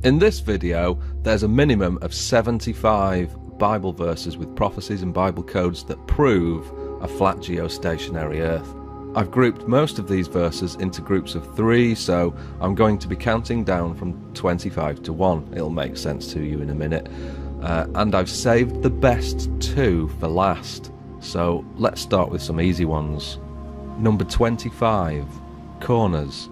In this video, there's a minimum of 75 Bible verses with prophecies and Bible codes that prove a flat geostationary Earth. I've grouped most of these verses into groups of 3, so I'm going to be counting down from 25 to 1. It'll make sense to you in a minute. And I've saved the best 2 for last. So let's start with some easy ones. Number 25, corners.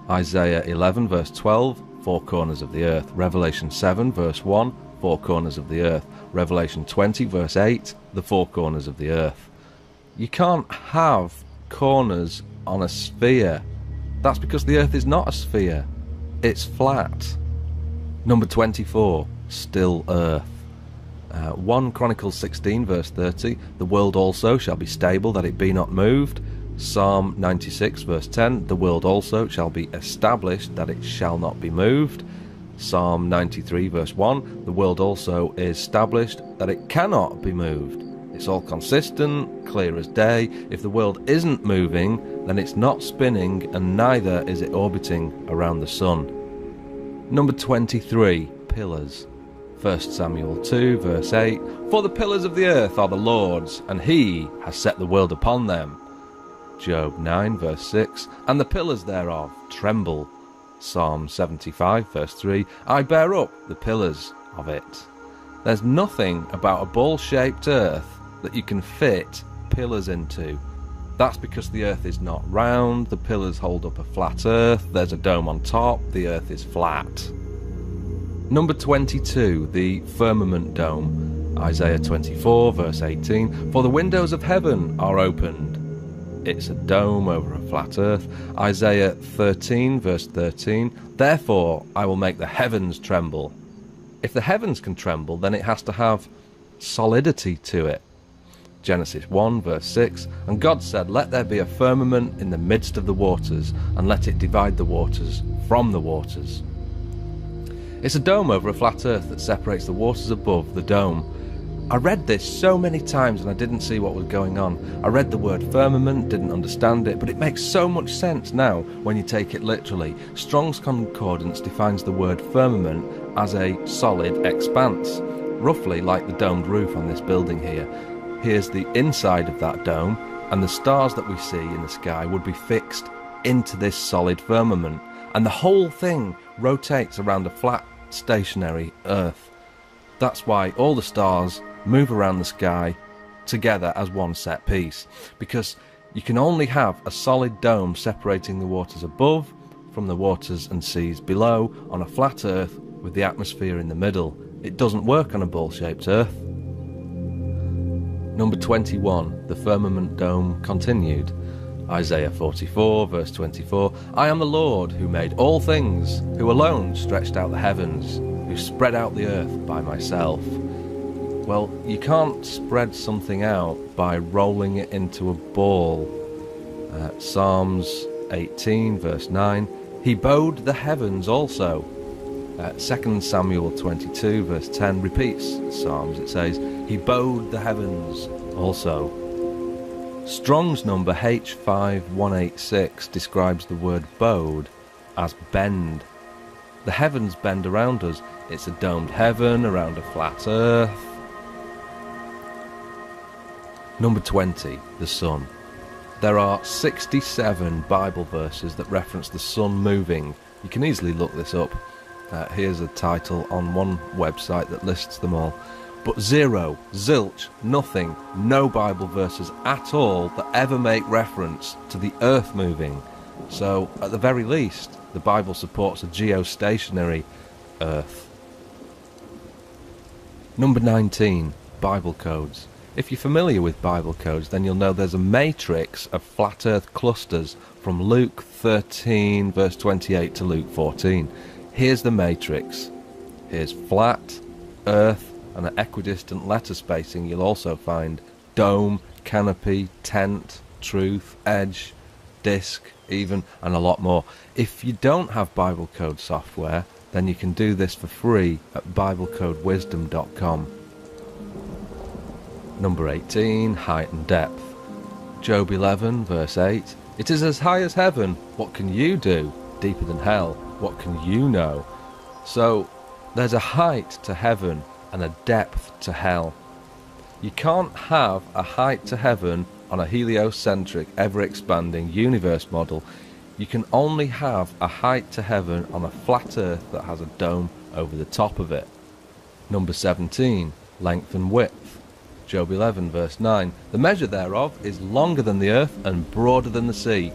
Isaiah 11 verse 12, 4 corners of the earth. Revelation 7 verse 1, 4 corners of the earth. Revelation 20 verse 8, the 4 corners of the earth. You can't have corners on a sphere. That's because the earth is not a sphere. It's flat. Number 24, still earth. 1 Chronicles 16 verse 30, the world also shall be stable, that it be not moved. Psalm 96 verse 10, the world also shall be established, that it shall not be moved. Psalm 93 verse 1, the world also is established, that it cannot be moved. It's all consistent, clear as day. If the world isn't moving, then it's not spinning, and neither is it orbiting around the sun. Number 23, pillars. 1 Samuel 2 verse 8, for the pillars of the earth are the Lord's, and he has set the world upon them. Job 9 verse 6, and the pillars thereof tremble. Psalm 75 verse 3, I bear up the pillars of it. There's nothing about a ball-shaped earth that you can fit pillars into. That's because the earth is not round, the pillars hold up a flat earth, there's a dome on top, the earth is flat. Number 22, the firmament dome. Isaiah 24 verse 18, for the windows of heaven are opened. It's a dome over a flat earth. Isaiah 13 verse 13, therefore I will make the heavens tremble. If the heavens can tremble, then it has to have solidity to it. Genesis 1 verse 6, and God said, let there be a firmament in the midst of the waters, and let it divide the waters from the waters. It's a dome over a flat earth that separates the waters above the dome. I read this so many times and I didn't see what was going on. I read the word firmament, didn't understand it, but it makes so much sense now when you take it literally. Strong's Concordance defines the word firmament as a solid expanse, roughly like the domed roof on this building here. Here's the inside of that dome, and the stars that we see in the sky would be fixed into this solid firmament, and the whole thing rotates around a flat, stationary earth. That's why all the stars move around the sky together as one set piece, because you can only have a solid dome separating the waters above from the waters and seas below on a flat earth with the atmosphere in the middle. It doesn't work on a ball-shaped earth. Number 21, the firmament dome continued. Isaiah 44 verse 24, I am the Lord who made all things, who alone stretched out the heavens, who spread out the earth by myself. Well, you can't spread something out by rolling it into a ball. Psalms 18 verse 9, he bowed the heavens also. 2 Samuel 22 verse 10 repeats Psalms. It says, he bowed the heavens also. Strong's number H5186 describes the word bowed as bend. The heavens bend around us. It's a domed heaven around a flat earth. Number 20, the sun. There are 67 Bible verses that reference the sun moving. You can easily look this up. Here's a title on one website that lists them all. But zero, zilch, nothing, no Bible verses at all that ever make reference to the earth moving. So, at the very least, the Bible supports a geostationary earth. Number 19, Bible codes. If you're familiar with Bible codes, then you'll know there's a matrix of flat earth clusters from Luke 13 verse 28 to Luke 14. Here's the matrix. Here's flat, earth, and at equidistant letter spacing you'll also find dome, canopy, tent, truth, edge, disc even, and a lot more. If you don't have Bible code software, then you can do this for free at biblecodewisdom.com. Number 18, height and depth. Job 11 verse 8, it is as high as heaven, what can you do? Deeper than hell, what can you know? So there's a height to heaven and a depth to hell. You can't have a height to heaven on a heliocentric, ever-expanding universe model. You can only have a height to heaven on a flat earth that has a dome over the top of it. Number 17, length and width. Job 11 verse 9. The measure thereof is longer than the earth and broader than the sea.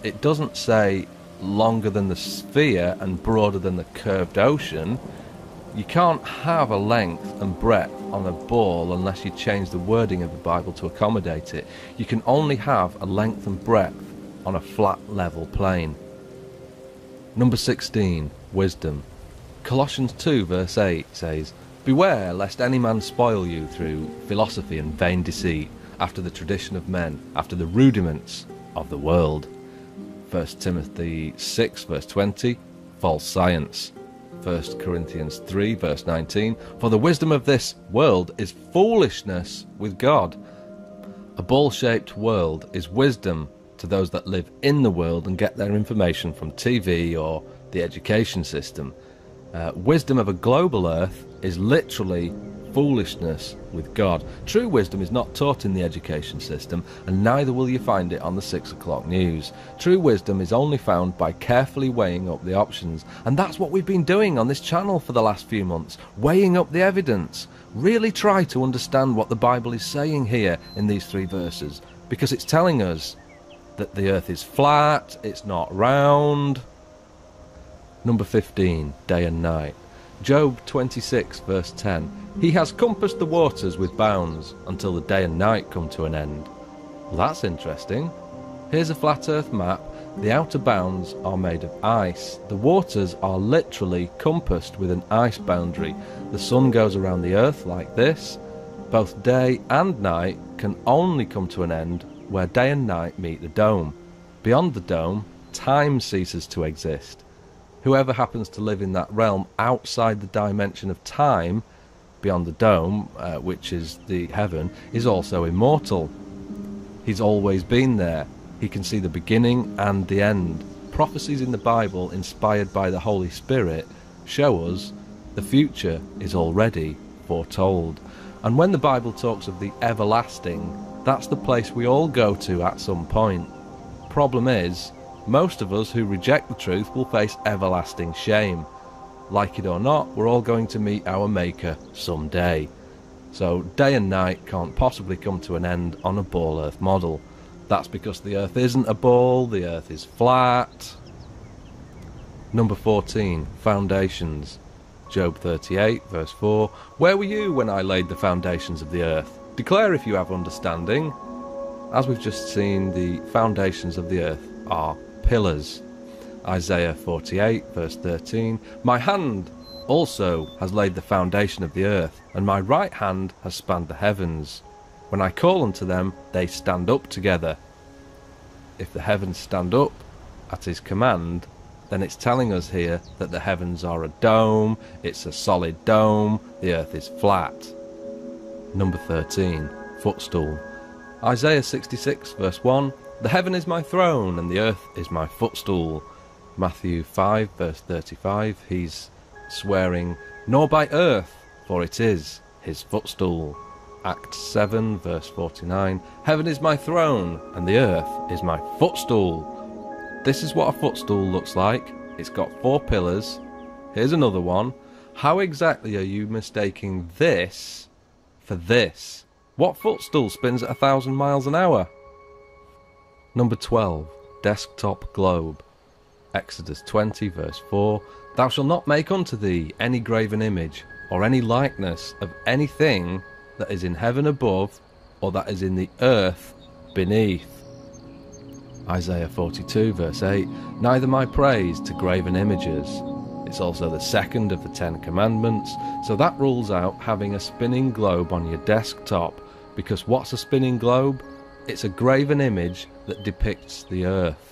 It doesn't say longer than the sphere and broader than the curved ocean. You can't have a length and breadth on a ball unless you change the wording of the Bible to accommodate it. You can only have a length and breadth on a flat level plane. Number 16, wisdom. Colossians 2 verse 8 says, "Beware lest any man spoil you through philosophy and vain deceit, after the tradition of men, after the rudiments of the world." 1 Timothy 6 verse 20, false science. 1 Corinthians 3 verse 19, "For the wisdom of this world is foolishness with God." A ball-shaped world is wisdom to those that live in the world and get their information from TV or the education system. Wisdom of a global earth is literally foolishness with God. True wisdom is not taught in the education system, and neither will you find it on the 6 o'clock news. True wisdom is only found by carefully weighing up the options, and that's what we've been doing on this channel for the last few months, weighing up the evidence. Really try to understand what the Bible is saying here in these 3 verses, because it's telling us that the earth is flat, it's not round. Number 15, day and night. Job 26 verse 10, "He has compassed the waters with bounds until the day and night come to an end." Well, that's interesting. Here's a flat earth map. The outer bounds are made of ice. The waters are literally compassed with an ice boundary. The sun goes around the earth like this. Both day and night can only come to an end where day and night meet the dome. Beyond the dome, time ceases to exist. Whoever happens to live in that realm outside the dimension of time, beyond the dome, which is the heaven, is also immortal. He's always been there. He can see the beginning and the end. Prophecies in the Bible, inspired by the Holy Spirit, show us the future is already foretold. And when the Bible talks of the everlasting, that's the place we all go to at some point. Problem is, most of us who reject the truth will face everlasting shame. Like it or not, we're all going to meet our Maker someday. So day and night can't possibly come to an end on a ball earth model. That's because the earth isn't a ball, the earth is flat. Number 14, foundations. Job 38 verse 4, "Where were you when I laid the foundations of the earth? Declare if you have understanding." As we've just seen, the foundations of the earth are pillars. Isaiah 48 verse 13, "My hand also has laid the foundation of the earth, and my right hand has spanned the heavens. When I call unto them, they stand up together." If the heavens stand up at his command, then it's telling us here that the heavens are a dome, it's a solid dome, the earth is flat. Number 13, footstool. Isaiah 66 verse 1, "The heaven is my throne, and the earth is my footstool." Matthew 5 verse 35, he's swearing, "Nor by earth, for it is his footstool." Acts 7 verse 49, "Heaven is my throne, and the earth is my footstool." This is what a footstool looks like. It's got 4 pillars. Here's another one. How exactly are you mistaking this for this? What footstool spins at 1,000 miles an hour? Number 12, desktop globe. Exodus 20 verse 4, "Thou shalt not make unto thee any graven image, or any likeness of anything that is in heaven above, or that is in the earth beneath." Isaiah 42 verse 8, "Neither my praise to graven images." It's also the second of the 10 commandments, so that rules out having a spinning globe on your desktop, because what's a spinning globe? It's a graven image that depicts the earth.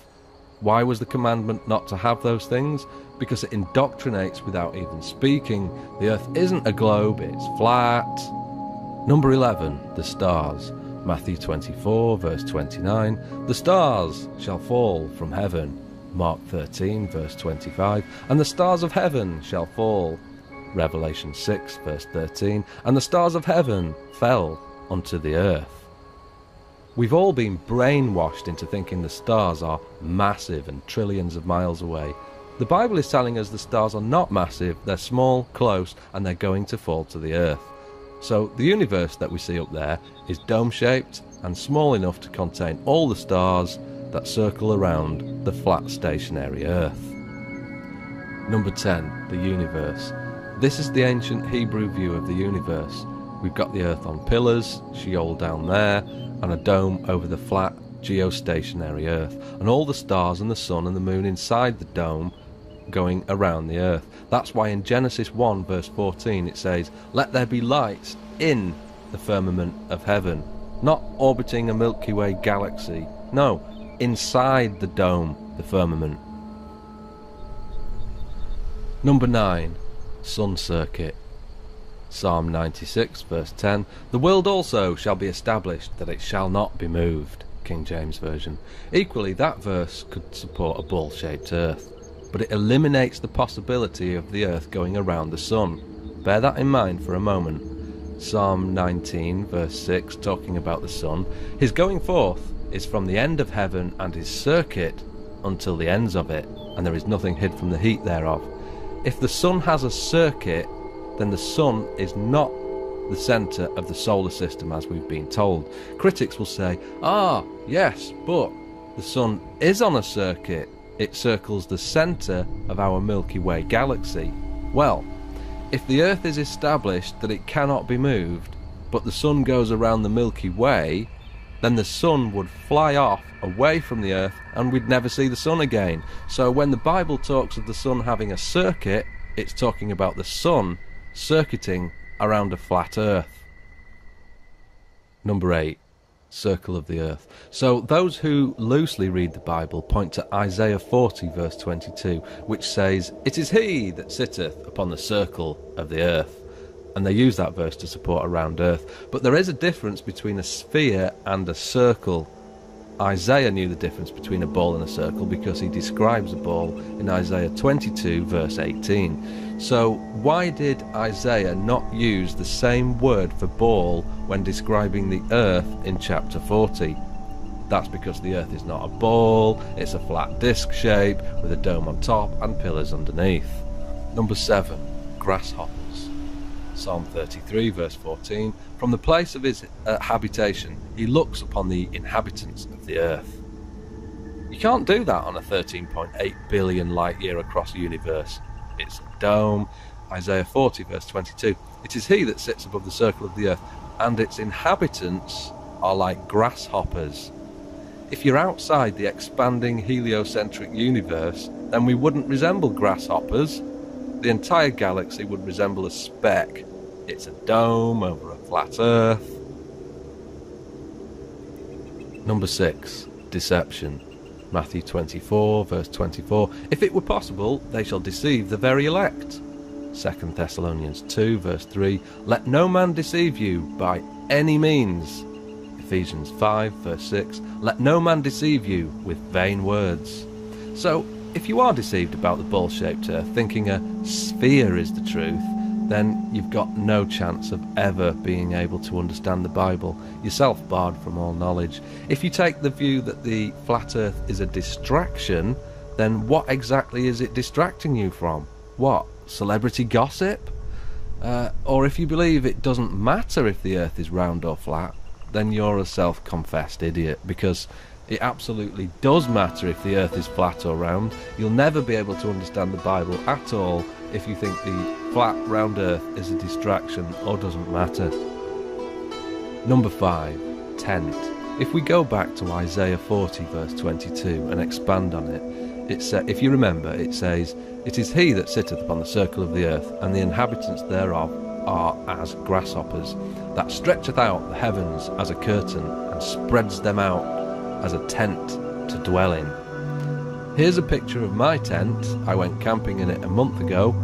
Why was the commandment not to have those things? Because it indoctrinates without even speaking. The earth isn't a globe, it's flat. Number 11, the stars. Matthew 24 verse 29, "The stars shall fall from heaven." Mark 13 verse 25, and the stars of heaven shall fall. Revelation 6 verse 13, and the stars of heaven fell unto the earth. We've all been brainwashed into thinking the stars are massive and trillions of miles away. The Bible is telling us the stars are not massive, they're small, close, and they're going to fall to the earth. So the universe that we see up there is dome-shaped and small enough to contain all the stars that circle around the flat stationary earth. Number 10, the universe. This is the ancient Hebrew view of the universe. We've got the earth on pillars, Sheol down there, and a dome over the flat geostationary earth, and all the stars and the sun and the moon inside the dome going around the earth. That's why in Genesis 1 verse 14 it says, "Let there be lights in the firmament of heaven," not orbiting a Milky Way galaxy, no, inside the dome, the firmament. Number 9, sun circuit. Psalm 96 verse 10, "The world also shall be established, that it shall not be moved." King James Version. Equally, that verse could support a ball-shaped earth, but it eliminates the possibility of the earth going around the sun. Bear that in mind for a moment. Psalm 19 verse 6, talking about the sun, "His going forth is from the end of heaven, and his circuit until the ends of it, and there is nothing hid from the heat thereof." If the sun has a circuit, then the sun is not the centre of the solar system as we've been told. Critics will say, yes, but the sun is on a circuit. It circles the centre of our Milky Way galaxy. Well, if the earth is established that it cannot be moved, but the sun goes around the Milky Way, then the sun would fly off away from the earth and we'd never see the sun again. So when the Bible talks of the sun having a circuit, it's talking about the sun circuiting around a flat earth. Number 8, circle of the earth. So those who loosely read the Bible point to Isaiah 40 verse 22, which says, "It is he that sitteth upon the circle of the earth." And they use that verse to support a round earth. But there is a difference between a sphere and a circle. Isaiah knew the difference between a ball and a circle because he describes a ball in Isaiah 22 verse 18. So why did Isaiah not use the same word for ball when describing the earth in chapter 40? That's because the earth is not a ball, it's a flat disc shape with a dome on top and pillars underneath. Number 7, grasshoppers. Psalm 33 verse 14, "From the place of his habitation he looks upon the inhabitants of the earth." You can't do that on a 13.8 billion light year across the universe. It's a dome. Isaiah 40 verse 22, "It is he that sits above the circle of the earth, and its inhabitants are like grasshoppers." If you're outside the expanding heliocentric universe, then we wouldn't resemble grasshoppers. The entire galaxy would resemble a speck. It's a dome over a flat earth. Number 6, deception. Matthew 24 verse 24, "If it were possible, they shall deceive the very elect." 2 Thessalonians 2 verse 3, "Let no man deceive you by any means." Ephesians 5 verse 6, "Let no man deceive you with vain words." So, if you are deceived about the ball-shaped earth, thinking a sphere is the truth, then you've got no chance of ever being able to understand the Bible, yourself barred from all knowledge. If you take the view that the flat earth is a distraction, then what exactly is it distracting you from? What, celebrity gossip? Or if you believe it doesn't matter if the earth is round or flat, then you're a self-confessed idiot, because it absolutely does matter if the earth is flat or round. You'll never be able to understand the Bible at all if you think the flat, round earth is a distraction or doesn't matter. Number 5, tent. If we go back to Isaiah 40 verse 22 and expand on it, if you remember, it says, "It is he that sitteth upon the circle of the earth, and the inhabitants thereof are as grasshoppers, that stretcheth out the heavens as a curtain, and spreads them out as a tent to dwell in." Here's a picture of my tent. I went camping in it a month ago.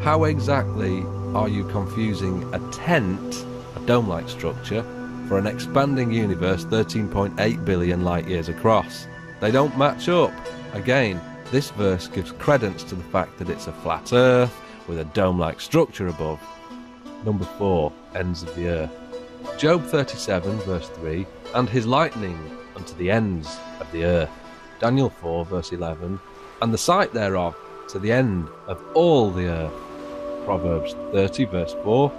How exactly are you confusing a tent, a dome-like structure, for an expanding universe 13.8 billion light years across? They don't match up. Again, this verse gives credence to the fact that it's a flat earth with a dome-like structure above. Number 4, ends of the earth. Job 37 verse 3, and his lightning unto the ends of the earth. Daniel 4 verse 11, and the sight thereof to the end of all the earth. Proverbs 30 verse 4,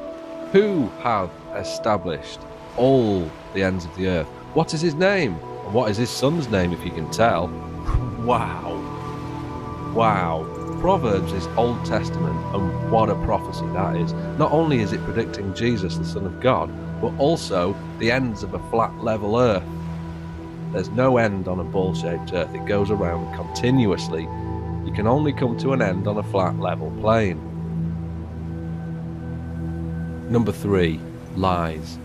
who hath established all the ends of the earth? What is his name? And what is his son's name, if you can tell? Wow. Wow. Proverbs is Old Testament, and what a prophecy that is. Not only is it predicting Jesus, the Son of God, but also the ends of a flat, level earth. There's no end on a ball-shaped earth. It goes around continuously. You can only come to an end on a flat, level plane. Number 3, lies.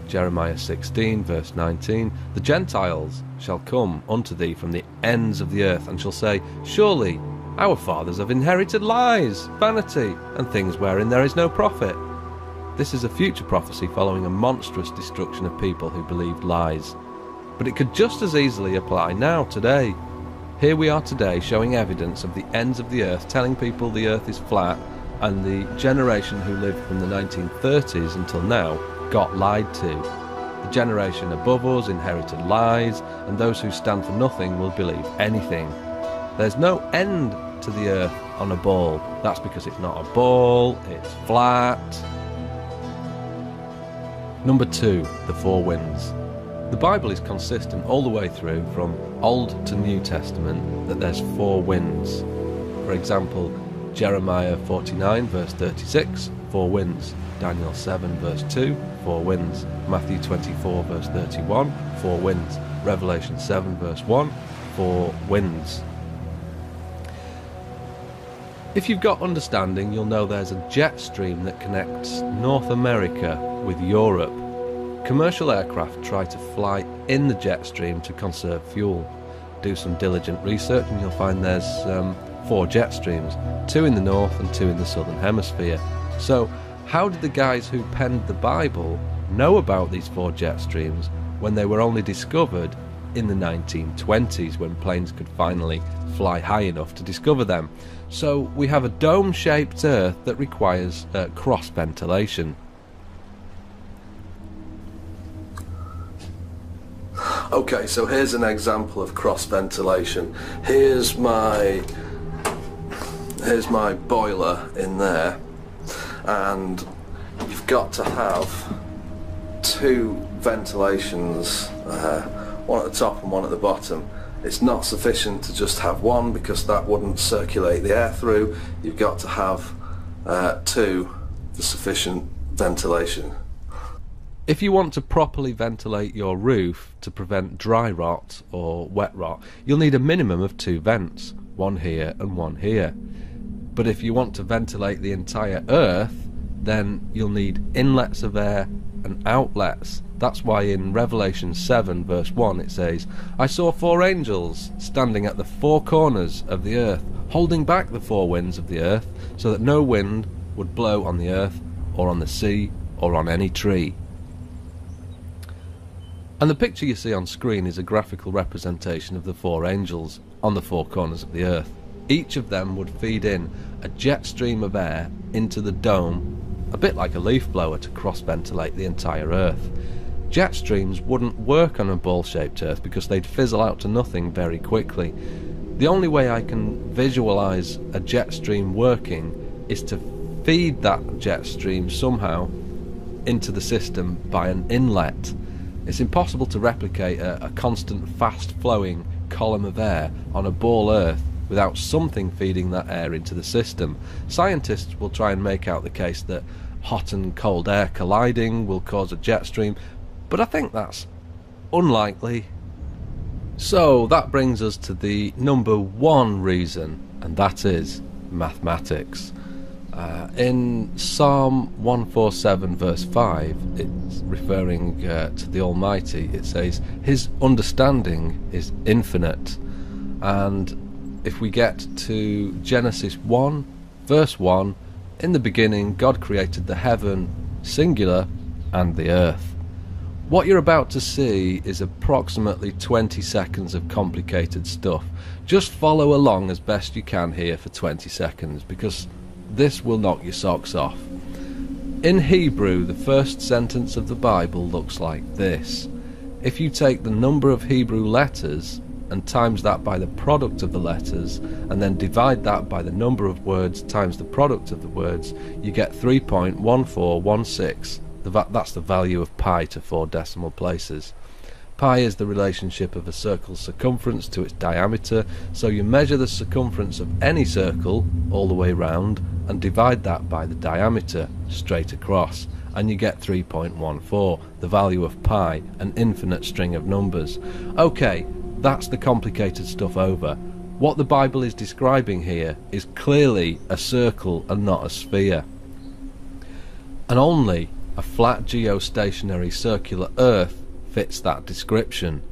Jeremiah 16 verse 19, the Gentiles shall come unto thee from the ends of the earth, and shall say, surely our fathers have inherited lies, vanity, and things wherein there is no profit. This is a future prophecy following a monstrous destruction of people who believed lies. But it could just as easily apply now, today. Here we are today showing evidence of the ends of the earth, telling people the earth is flat, and the generation who lived from the 1930s until now got lied to. The generation above us inherited lies, and those who stand for nothing will believe anything. There's no end to the earth on a ball. That's because it's not a ball, it's flat. Number 2, the 4 winds. The Bible is consistent all the way through, from Old to New Testament, that there's 4 winds. For example, Jeremiah 49 verse 36, 4 winds. Daniel 7 verse 2, 4 winds. Matthew 24 verse 31, 4 winds. Revelation 7 verse 1, 4 winds. If you've got understanding, you'll know there's a jet stream that connects North America with Europe. Commercial aircraft try to fly in the jet stream to conserve fuel. Do some diligent research and you'll find there's 4 jet streams, 2 in the north and 2 in the southern hemisphere. So how did the guys who penned the Bible know about these 4 jet streams when they were only discovered in the 1920s, when planes could finally fly high enough to discover them? So we have a dome-shaped earth that requires cross ventilation. Okay, so here's an example of cross ventilation. Here's my boiler in there, and you've got to have 2 ventilations, one at the top and one at the bottom. It's not sufficient to just have one, because that wouldn't circulate the air through. You've got to have 2 for sufficient ventilation. If you want to properly ventilate your roof to prevent dry rot or wet rot, you'll need a minimum of 2 vents, one here and one here. But if you want to ventilate the entire earth, then you'll need inlets of air and outlets. That's why in Revelation 7 verse 1 it says, I saw 4 angels standing at the 4 corners of the earth, holding back the 4 winds of the earth, so that no wind would blow on the earth, or on the sea, or on any tree. And the picture you see on screen is a graphical representation of the 4 angels on the 4 corners of the earth. Each of them would feed in a jet stream of air into the dome, a bit like a leaf blower, to cross-ventilate the entire earth. Jet streams wouldn't work on a ball-shaped earth because they'd fizzle out to nothing very quickly. The only way I can visualise a jet stream working is to feed that jet stream somehow into the system by an inlet. It's impossible to replicate a constant fast-flowing column of air on a ball earth without something feeding that air into the system. Scientists will try and make out the case that hot and cold air colliding will cause a jet stream, but I think that's unlikely. So that brings us to the number 1 reason, and that is mathematics. In Psalm 147 verse 5, it's referring to the Almighty. It says, His understanding is infinite. And if we get to Genesis 1 verse 1, in the beginning God created the heaven, singular, and the earth. What you're about to see is approximately 20 seconds of complicated stuff. Just follow along as best you can here for 20 seconds, because this will knock your socks off. In Hebrew, the first sentence of the Bible looks like this. If you take the number of Hebrew letters and times that by the product of the letters, and then divide that by the number of words times the product of the words, you get 3.1416. That's the value of pi to 4 decimal places. Pi is the relationship of a circle's circumference to its diameter, so you measure the circumference of any circle all the way round and divide that by the diameter straight across, and you get 3.14, the value of pi, an infinite string of numbers. Okay, that's the complicated stuff over. What the Bible is describing here is clearly a circle and not a sphere. And only a flat geostationary circular Earth fits that description.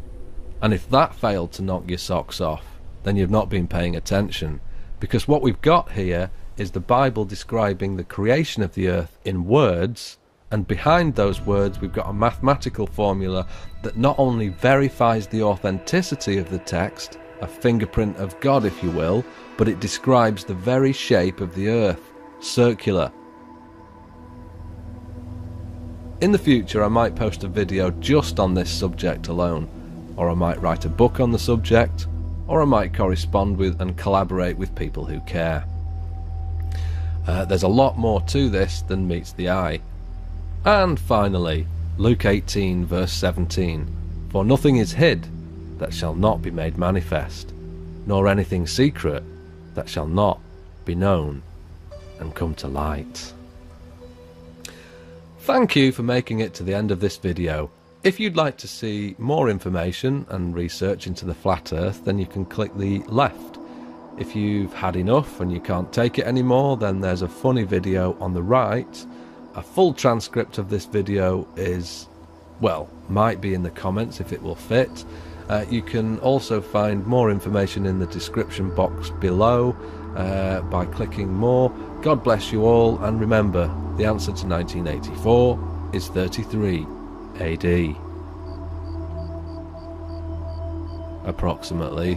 And if that failed to knock your socks off, then you've not been paying attention, because what we've got here is the Bible describing the creation of the earth in words, and behind those words we've got a mathematical formula that not only verifies the authenticity of the text, a fingerprint of God if you will, but it describes the very shape of the earth, circular. In the future I might post a video just on this subject alone, or I might write a book on the subject, or I might correspond with and collaborate with people who care. There's a lot more to this than meets the eye. And finally, Luke 18 verse 17, for nothing is hid that shall not be made manifest, nor anything secret that shall not be known and come to light. Thank you for making it to the end of this video. If you'd like to see more information and research into the flat earth, then you can click the left. If you've had enough and you can't take it anymore, then there's a funny video on the right. A full transcript of this video is, well, might be in the comments if it will fit. You can also find more information in the description box below by clicking more. God bless you all, and remember, the answer to 1984 is 33 AD. Approximately.